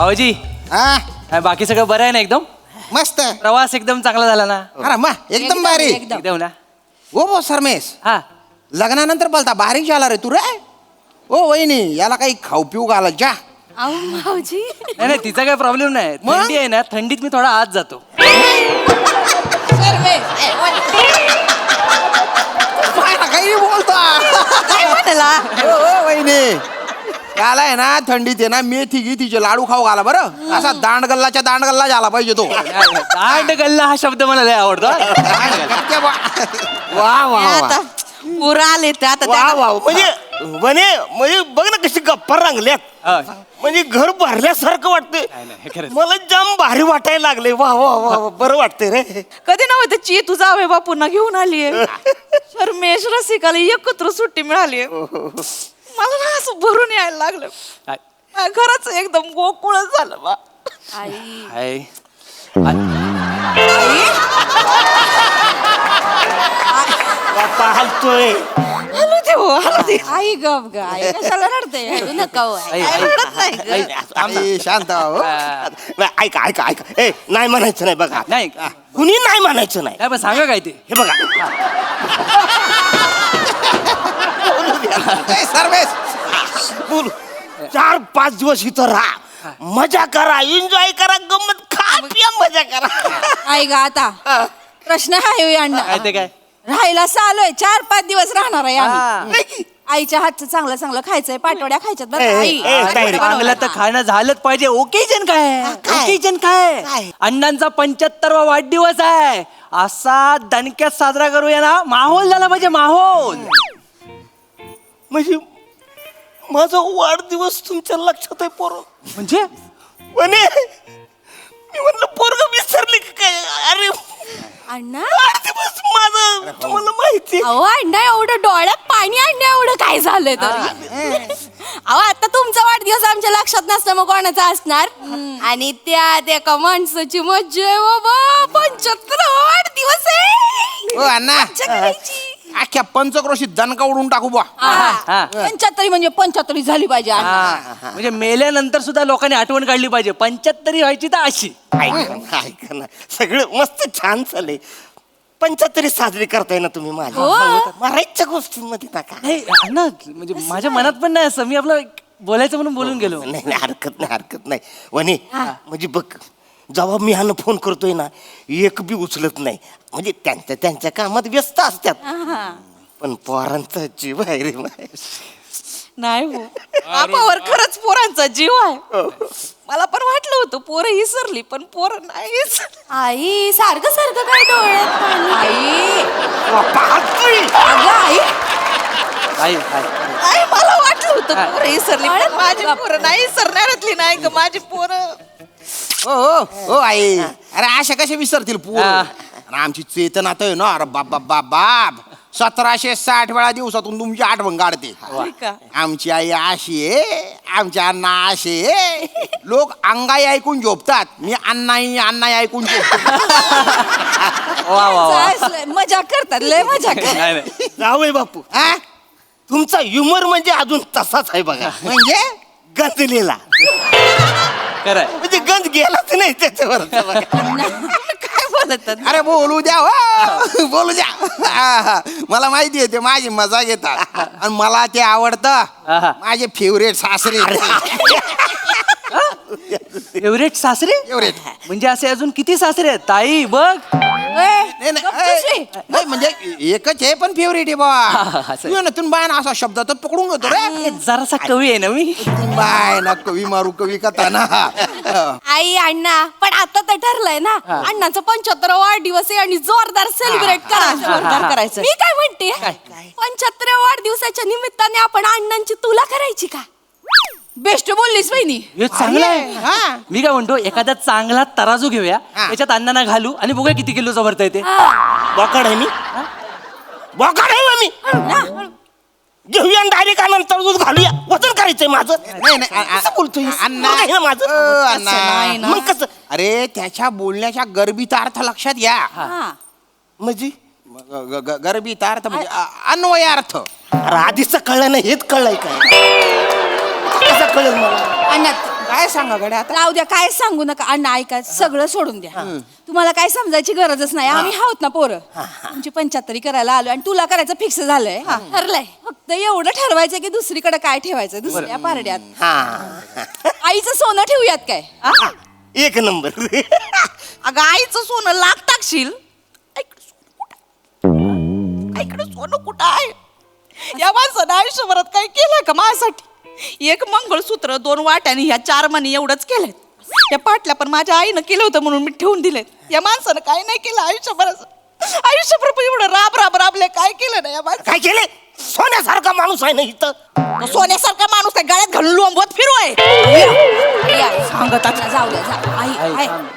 भाऊजी बाकी सगळं बरं आहे ना? एकदम मस्त. प्रवास एकदम चांगला झाला ना? अरे मग एकदम भारी. एकदम ना. हो सरमेश, हा लग्नानंतर बोलता बारीक झाला रे तू रे. ओ वहिनी, याला काही खाऊ पिऊ घाला जा. भाऊजी नाही नाही, तिचा काही प्रॉब्लेम नाही. थंडी आहे ना, थंडीत मी थोडा आत जातो. काही बोलतो वहिनी. याला आहे ना थंडीत आहे ना मेथी तिचे लाडू खाऊ घाला बरं. असा दांडगल्ला झाला पाहिजे तो. दांड गल्ला हा शब्द मला लय आवडतो. वा वा आता पुरा आले ते आता वा वा म्हणजे बघ ना कशी गप्पा रंगल्यात. म्हणजे घर भरल्यासारखं वाटतंय. मला जाम भारी वाटायला लागले. वा वा वा बरं वाटतंय रे. कधी नव्हतं ची तुझा आवे बापूंना घेऊन आलीये. शर्मेश रसिकाला एकत्र सुट्टी मिळाली. मला ना असं भरून यायला लागलं. खरंच एकदम गोकुळच झालं बा. आई बाप्पा हलतोय. हलू दे हो, हलू दे. आई गप ग, आई कशाला रडते? रडू नका हो, आई. आई, रडत नाही. आई, शांत हो. नाही, ऐका ए नाही म्हणायचं नाही. बघा नाही कुणी नाही म्हणायचं नाही. काय पण सांगा काय ते. हे बघा सरमेश बोल. 4-5 दिवस इथं राहा, मजा करा, एन्जॉय करा, गंमत खा पिया, मजा करा. आई ग आता प्रश्न आहे अण्णा. काय ते काय. राहायला आलोय, 4-5 दिवस राहणार आहे हा. आम्ही. आईच्या हातचं चांगलं चांगलं खायचंय, पाटवड्या खायच्यात बरं का, आई. ताई रे. चांगलं तर खाणं झालंच पाहिजे. ओकेजन काय? ओकेजन काय? अण्णांचा 75वा वाढदिवस आहे. असा दणक्यात साजरा करूया ना. माहोल झाला पाहिजे, माहोल. म्हणजे माझा वाढदिवस तुमच्या लक्षात आहे पोरं. म्हणजे म्हणे मी म्हणलं पोरग विसरले की काय. अरे अण्णा वाढदिवस माझा तुम्हाला माहिती. अहो अण्णा, एवढं डोळ्यात पाणी आणण्या एवढं काय झालंय तरी. अहो आता तुमचा वाढदिवस आमच्या लक्षात नसतं मग कोणाचा असणार. आणि त्यात एका माणसाची मज्जा आहे बाबा. 75 वाढदिवस आहे. हो अण्णा, मज्जा करायची. अख्ख्या पंचक्रोशीत दणका उडून टाकू बा. हा. 75 म्हणजे 75 झाली पाहिजे अण्णा. म्हणजे मेल्यानंतर सुद्धा लोकांनी आठवण काढली पाहिजे. 75 व्हायची तर अशी. ऐका ना, सगळं मस्त छान चाललंय. 75 साजरी करताय ना तुम्ही माझ्या. मरायच्या गोष्टींमध्ये नका. नाही अण्णा, म्हणजे माझ्या मनात पण नाही असं. मी आपलं बोलायचं म्हणून बोलून गेलो. नाही हरकत नाही वने. म्हणजे बघ, जेव्हा मी ह्यानं फोन करतोय ना, एक बी उचलत नाही. म्हणजे त्यांच्या कामात व्यस्त असतात. पण पोरांचा जीव आहे रे. नाही हो, बापावर खरंच पोरांचा जीव आहे. मला पण वाटलं होतं पोरं विसरली, पण पोरं नाहीच. आई सारखं सारखं काय डोळ्यात पाणी. आई अगं आई, आई आई मला वाटलं होतं पोरं विसरली, पण माझी पोरं नाही विसरणाऱ्यातली नाही ग माझी पोरं. हो हो हो आई. अरे अशा कशा विसरतील पूर. आमची चेतना तर ना, अरे बाप बाप बाप बाप 1760 वेळा दिवसातून तुमची आठवण काढते. आमची आई अशी आहे, आमच्या अण्णा असे आहे. लोक अंगाई ऐकून झोपतात, मी अण्णाई ऐकून झोपतो. मजा करतात, लय मजा करतात. जावई बापू, हा? तुमचा ह्युमर म्हणजे अजून तसाच आहे बघा. म्हणजे गंजलेला. खरंय. म्हणजे गंज गेलाच नाही त्याच्यावर. काय बोलतात. अरे बोलू द्या हो, बोलू द्या. मला माहिती आहे ते माझी मजा घेतात आणि मला ते आवडतं. माझे फेवरेट सासरे. फेवरेट सासरे. फेवरेट म्हणजे असे अजून किती सासरे आहेत ताई? बघ. नाही म्हणजे एकच आहे पण फेवरेट आहे बाबा. तुम्ही बाय ना असा शब्द तर पकडून घेतो रे. जरासा कवी आहे ना मी. बाय ना कवी मारू कवी कथा ना. आई अण्णा, पण आता तर ठरलंय ना, अण्णाचा 75 वाढदिवस आहे आणि जोरदार सेलिब्रेट करायचं. मी काय म्हणते, 75 वाढदिवसाच्या निमित्ताने आपण अण्णांची तुला करायची का? बेस्ट बोललीस बहिणी. हे चांगलं आहे. मी काय म्हणतो, एखादा चांगला तराजू घेऊया, त्याच्यात अण्णांना घालू आणि बघूया किती किलोचं भरता येते. बोकाड आहे मी, बोकाड आहे मी. घेऊया डायरेक्ट आनंतर दूध घालूया. वजन करायचंय माझं. नाही बोलतोय अण्णा माझं. मग कसं? अरे त्याच्या बोलण्याच्या गर्भित अर्थ लक्षात घ्या. म्हणजे गर्भित अर्थ म्हणजे अन्वय अर्थ. अरे आधीच कळलं नाही, हेच कळलंय काय? कसं कळलं मला? अण्णा काय सांगा गड्या आता राहू द्या, काय सांगू नका अण्णा. ऐका, सगळं सोडून द्या. तुम्हाला काय समजायची गरजच नाही. आम्ही आहोत ना पोरं. तुमची 75 करायला आलो आणि तुला करायचं फिक्स झालंय. ठरलंय. फक्त एवढं ठरवायचं की दुसरीकडे काय ठेवायचं दुसऱ्या पारड्यात. आईचं सोनं ठेवूयात काय? एक नंबर. अगं आईचं सोनं लाख टाकशील. ऐकडे सोनं कुठं आहे? या माणसानं आयुष्यभरात काय केलंय का माझ्यासाठी? एक मंगळसूत्र, 2 वाट्या आणि ह्या 4 मणी एवढंच केलंय. या पाटल्या पण माझ्या आईनं केलं होतं म्हणून मी ठेवून दिले. या माणसानं काय नाही केलं आयुष्यभराचं. आयुष्यभर एवढं राबले काय केलं नाही या माणसानं. काय केले? सोन्यासारखा माणूस आहे ना इथं. तो सोन्यासारखा माणूस काय गळ्यात घालून लोंबवत फिरू आहे? सांगत जाऊ द्या.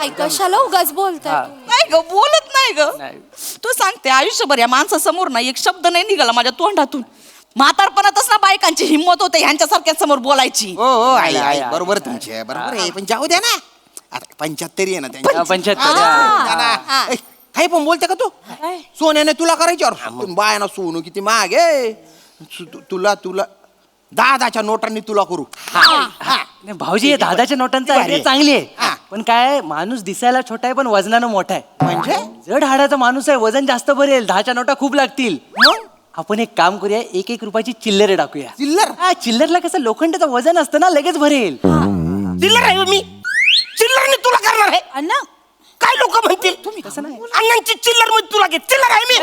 आई कशाला उगाच बोलताय? नाही ग, बोलत नाही ग. नाही. तू सांगते आयुष्यभर या माणसासमोर ना एक शब्द नाही निघाला माझ्या तोंडातून. म्हातारपणातच ना बायकांची हिंमत होते ह्यांच्यासारख्या समोर बोलायची. हो आई बरोबर तुमचे बरोबर आहे पण जाऊ द्या ना आता 75 आहे ना त्यांच्या 75. द्या ना. ए, काही पण बोलते का तू सोन्याने तुला करायच्यावर बायाना सोनं किती महाग आहे. तुला 10 नोटांनी तुला करू. नाही, भाऊजी, 10 नोटांचा भारी आयडिया आहे. चांगली आहे. हा. पण काय, माणूस दिसायला छोटा आहे पण वजनानं मोठा आहे. म्हणजे जड हाडाचा माणूस आहे, वजन जास्त भरेल. 10 नोटा खूप लागतील. आपण एक काम करूया, 1 रुपयाची चिल्लर टाकूया. चिल्लर? हा, चिल्लरला कसं लोखंडाचं वजन असतं ना, लगेच भरेल. चिल्लर आहे मी. चिल्लरने तुला करणार आहे. अण्णा काय लोक म्हणतील? तुम्ही तसं नाही. अण्णांची चिल्लर मध्ये तुला घे. चिल्लर आहे मी.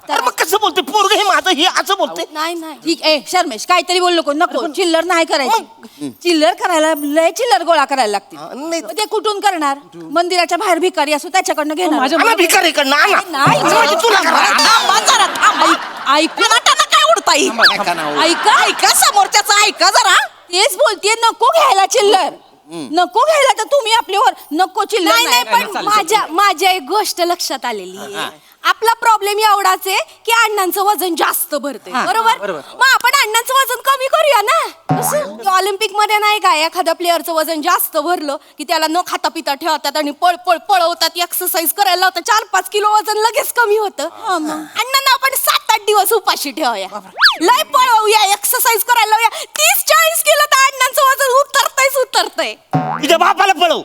अरे मग कसं बोलते पोरग हे माझं हे असं बोलते. नाही ठीक आहे. शर्मेश काहीतरी बोल नको. चिल्लर नाही करायची. चिल्लर करायला लय चिल्लर गोळा करायला लागते. नाही. ते कुठून करणार? मंदिराच्या बाहेर भिकारी असो त्याच्याकडनं घेणार. माझ्या- भिकारीकडनं आणा. नाही. म्हणजे तुला करणार. थांबा जरा, थांबा. ऐक नाटानं काय उडताई? ऐका ना हो. ऐका समोरच्याचं ऐका जरा. तेच बोलतेय, नको घ्यायला चिल्लर. नको घ्यायला तर तुम्ही आपल्यावर नको चिल्लर. नाही पण माझ्या एक गोष्ट लक्षात आलेली आहे. आपला प्रॉब्लेम एवढाच आहे की अण्णांचं वजन जास्त भरते. बरोबर. मग आपण अण्णांचं वजन कमी करूया ना. ऑलिम्पिक मध्ये नाही का एखाद्या प्लेअरचं वजन जास्त भरलं की त्याला न खाता पिता ठेवतात आणि पळवतात, एक्सरसाइज करायला लावतात. 4-5 किलो वजन लगेच कमी होतं. अण्णांना आपण 7-8 दिवस उपाशी ठेवूया. लय पळवूया, एक्सरसाइज करायला लावूया. 30-40 किलो तर अण्णांचं वजन उतरतंय. तुझ्या बापाला पळव.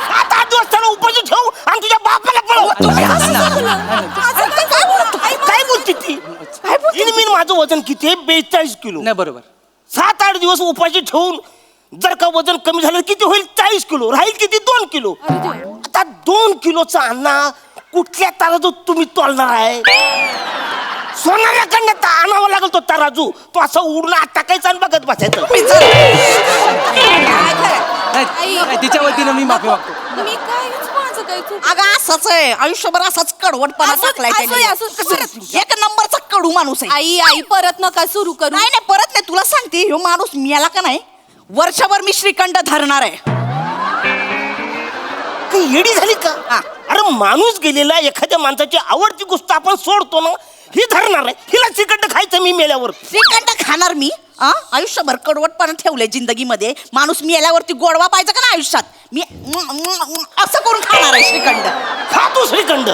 7-8 दिवस त्याला उपाशी ठेवू आणि तुझ्या बापाला पळव. काय बोलते ती? इन माझं वजन किती आहे? 42 किलो. नाही, बरोबर. 7-8 दिवस उपाशी ठेवून जर का वजन कमी झालं किती होईल? 40 किलो. राहील किती? 2 किलो. आता 2 किलोचा अण्णा कुठल्या तराजू तुम्ही तोलणार आहे? सोनाऱ्याकडनं आणावं लागेल तो तराजू. तो असं उडून आत टाकायचा आणि बघत बसायचं. नाही, तिच्या वतीनं मी माफी मागतो. मी काहीच माझं काही चूक. अगं असंच आहे आयुष्यभर, असाच कडवटपणा टाकलाय त्याने. एक नंबरचा कडू माणूस आहे. आई परत नका सुरू करू. नाही परत नाही, तुला सांगते ह्यो माणूस मेला का नाही, वर्षभर मी श्रीखंड धरणार आहे. काही येडी झाली का? अरे माणूस गेलेला एखाद्या माणसाची आवडती गोष्ट आपण सोडतो ना, ही धरणार आहे. हिला चिकट खायचं मी मेल्यावर. श्रीखंड खाणार मी. आयुष्यभर कडवटपणा ठेवलंय जिंदगीमध्ये. माणूस मेल्यावरती गोडवा पाहिजे का ना आयुष्यात, मी असं करून खाणार आहे श्रीखंड. खा तू श्रीखंड.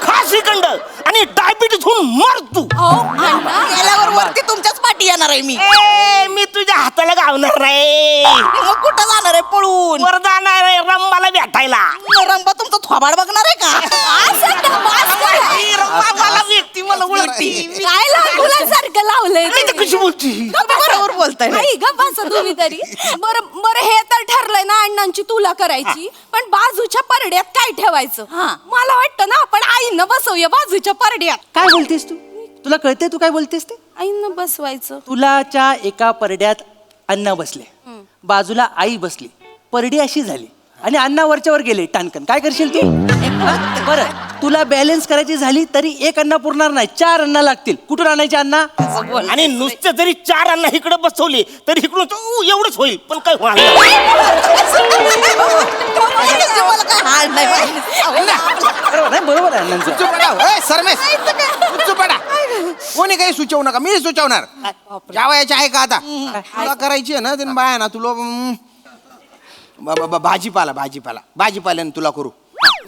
खा श्रीखंड आणि डायबिटीस होऊन मर तू. मेल्यावर वरती तुमच्याच पाठी येणार आहे मी. मी तुझ्या हाताला गावणार नाही. मग कुठं जाणार आहे पळून? वर जाणार आहे रंबाला भेटायला. रंबा तुमचं थोबाड बघणार आहे का? मला व्यक्ती मला उलटी. काय लागुलासारखं लावलंय नाही तर कशी बोलती? बरोबर बोलताय. नाही ग बसा तुम्ही तरी. बरं हे तर ठरलंय ना अण्णांची तुला करायची, पण बाजूच्या परड्यात काय ठेवायचं? मला वाटतं ना आपण आईनं बसवूया बाजूच्या परड्यात. काय बोलतेस तू? तुला कळते तू काय बोलतेस ते? आईनं बसवायचं. तुलाच्या एका परड्यात अण्णा बसले, बाजूला आई बसली, परडी अशी झाली आणि अण्णा वरच्यावर गेले टाणकन. काय करशील तू? बरं, तुला बॅलन्स करायची झाली तरी 1 अण्णा पुरणार नाही, 4 अण्णा लागतील. कुठून आणायचे अण्णा? आणि नुसते जरी 4 अण्णा इकडे बसवले तरी इकडून एवढंच होईल, पण काय होणार नाही, बरोबर आहे अण्णांचं. सरमेश पडा. कोणी काही सुचवू नका, मी सुचवणार. जावयाची आहे का आता? तुला करायची आहे ना ते बाया ना तुला भाजीपाल्याने तुला करू.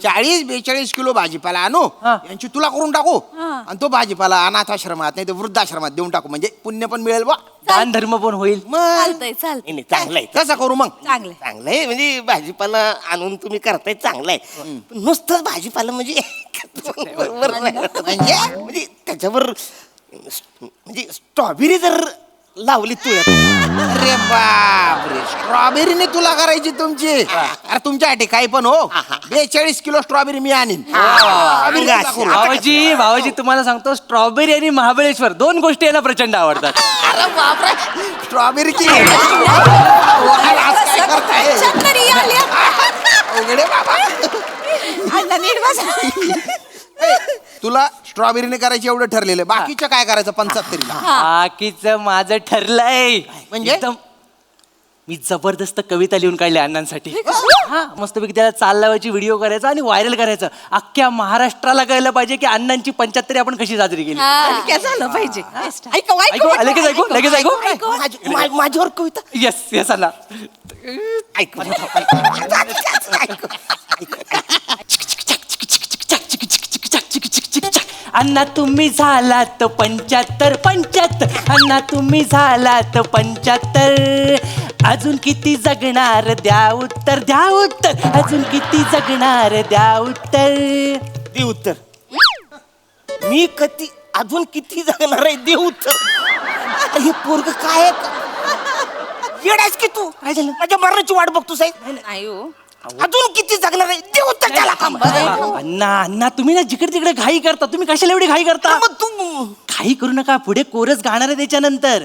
40-42 किलो भाजीपाला आणू हा. यांची तुला करून टाकू आणि तो भाजीपाला अनाथाश्रमात नाही तर वृद्धाश्रमात देऊन टाकू म्हणजे पुण्य पण मिळेल बा दान धर्म पण होईल. मग चालतंय चालतंय नाही, नाही, चांगलं आहे तसं करू मग चांगलंय चांगलं आहे म्हणजे भाजीपाला आणून तुम्ही करताय चांगलं आहे पण नुसतंच भाजीपाला म्हणजे बरोबर नाही. म्हणजे त्याच्यावर म्हणजे स्ट्रॉबेरी जर लावली तू अरे बापरे स्ट्रॉबेरीने तुला करायची तुमची अरे तुमच्यासाठी काही पण हो 42 किलो स्ट्रॉबेरी मी आणीन स्ट्रॉबेरी तुला करू. भावाजी तुम्हाला सांगतो स्ट्रॉबेरी आणि महाबळेश्वर 2 गोष्टी यांना प्रचंड आवडतात. अरे बापरे स्ट्रॉबेरीची आज काय करताय पंच्याहत्तरी आली. अवघड आहे बाबा अण्णा नीट बसा. तुला स्ट्रॉबेरीने करायची एवढं ठरलेलं बाकीचं काय करायचं 75ला बाकीचं माझं ठरलंय म्हणजे? एकदम मी जबरदस्त कविता लिहून काढली अण्णांसाठी. हा मस्तपैकी त्याला चाल लावायची व्हिडिओ करायचा आणि व्हायरल करायचं. अख्ख्या महाराष्ट्राला कळलं पाहिजे की अण्णांची 75 आपण कशी साजरी केली. काय झालं पाहिजे ऐका ऐकू लगेच ऐकू माझ्यावर कविता येस येस अण्णा. ऐक अण्णा तुम्ही झालात 75 अण्णा तुम्ही झालात 75 अजून किती जगणार द्या उत्तर अजून किती जगणार द्या उत्तर. दे उत्तर मी कधी अजून किती जगणार आहे दे उत्तर. अरे हे पोरग काय येडायच की तू काय झालं माझ्या मरणाची वाट बघतो साहेब नाही हो अजून किती जगणार आहे दे उत्तर त्याला अण्णा तुम्ही ना जिकडे तिकडे घाई करता. तुम्ही कशाला एवढी घाई करता. मग तू घाई करू नका. पुढे कोरस गाणार आहे त्याच्यानंतर.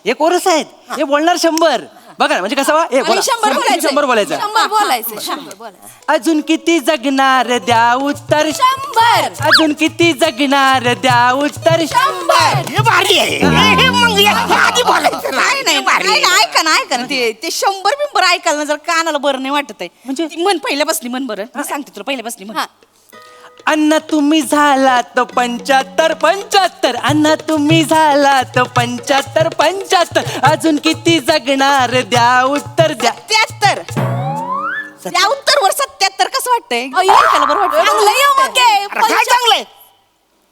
हे कोरस आहेत हे बोलणार 100. बघा ना म्हणजे कसं वा? ए, बोला. 100 बोलायचं 100 बोलायचं. 100 बोलायचं 100 बोलायचं अजून किती जगणार द्या उत्तर 100 अजून किती जगणार द्या उत्तर 100 हे भारी आहे हे मग या आधी बोलायचं नाही नाही ऐका ना ते 100 बिंबर ऐकायला ना जर कानाला बरं नाही वाटत आहे म्हणजे? ती मन पहिल्यापासून म्हण बरं मी सांगते तुला पहिल्यापासून म्हण हा. अण्णा तुम्ही झालात 75 अण्णा तुम्ही झालात 75 अजून किती जगणार द्या उत्तर द्या. 73 त्या उत्तरवर 77 कसं वाटतंय अय्यो, ऐकायला बरं वाटतं चांगलं यमक आहे. अरे काय चांगलंय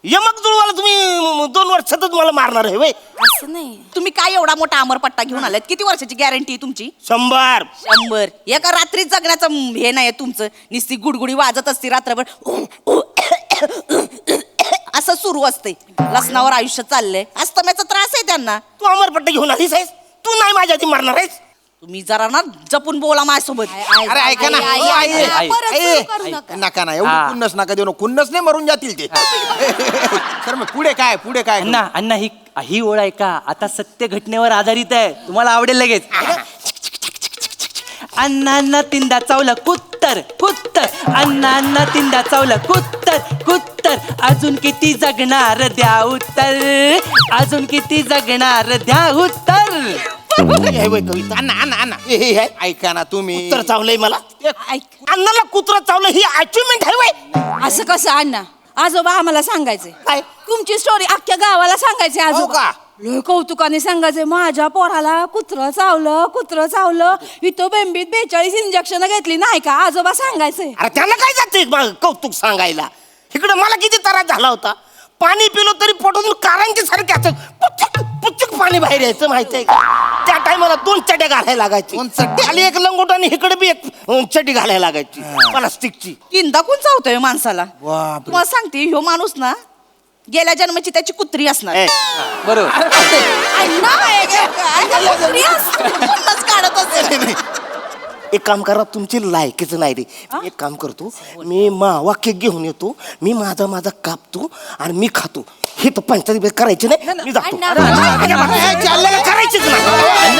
यमक जुळवाला तुम्ही 2 वर्ष सतत मला मारणार आहे वय असं नाही तुम्ही काय एवढा मोठा अमरपट्टा घेऊन आलात किती वर्षाची गॅरंटी आहे तुमची 100 100 एका रात्रीत जगण्याचं हे नाही तुमचं निस्ती गुडगुडी वाजत असते रात्रभर असं सुरू असते लसणावर आयुष्य चाललंय अस्तम्याचा त्रास आहे त्यांना तू अमरपट्टा घेऊन आलीस आहेस तू नाही माझ्या आधी मारणार आहेस तुम्ही जरा ना जपून बोला माझ्यासोबत अरे ऐका ना आई, ओ, आई, आई, आई, परत आई, सुरू करू नका. नका ना एवढी हा. खुन्नस नका देऊ खुन्नस नाही मरून जातील ते तर मग पुढे काय अण्णा ही ओळ आहे का आता सत्य घटनेवर आधारित आहे. तुम्हाला आवडेल लगेच. अण्णा तिंदा चावलं कुत्तर अण्णा तिंदा चावलं कुत्तर अजून किती जगणार द्या उत्तर अजून किती जगणार द्या उत्तर. हे वय कविता अन्ना हे ऐका ना तुम्ही कुत्र चावलंय मला ऐक अन्नाला कुत्र चावलं ही अचिव्हमेंट आहे वय असं कसं अण्णा आजोबा आम्हाला सांगायचे काय तुमची स्टोरी अख्ख्या गावाला सांगायची आजोबा का? लय कौतुकाने सांगायचे माझ्या पोराला कुत्र चावलं इथं बेंबीत 42 इंजेक्शन घेतली नाही का आजोबा सांगायचे. अरे त्यांना काय जाते कौतुक सांगायला इकडे मला किती त्रास झाला होता पाणी पिलो तरी पोटातून कारांची सारखे असं पुच्चक पाणी बाहेर यायचं माहितीये का त्या टायमाला 2 चड्या घालायला लागायची 2 चड्या? खाली एक लंगोट आणि इकडे बी एक चड्डी घालायला लागायची प्लास्टिकची. तीनदा कोण चावतोय माणसाला बापरे. तुम्हाला सांगते ह्यो माणूस ना गेल्या जन्माची त्याची कुत्री असणार ए, बरोबर. कुत्ताच काढत असेल एक काम करा तुमची लायकीच नाही रे एक काम करतो मी मावा केक घेऊन येतो मी माझा कापतो आणि मी खातो हे तर पंचायत करायचे नाही मी जातो अण्णा, करायचीच नाही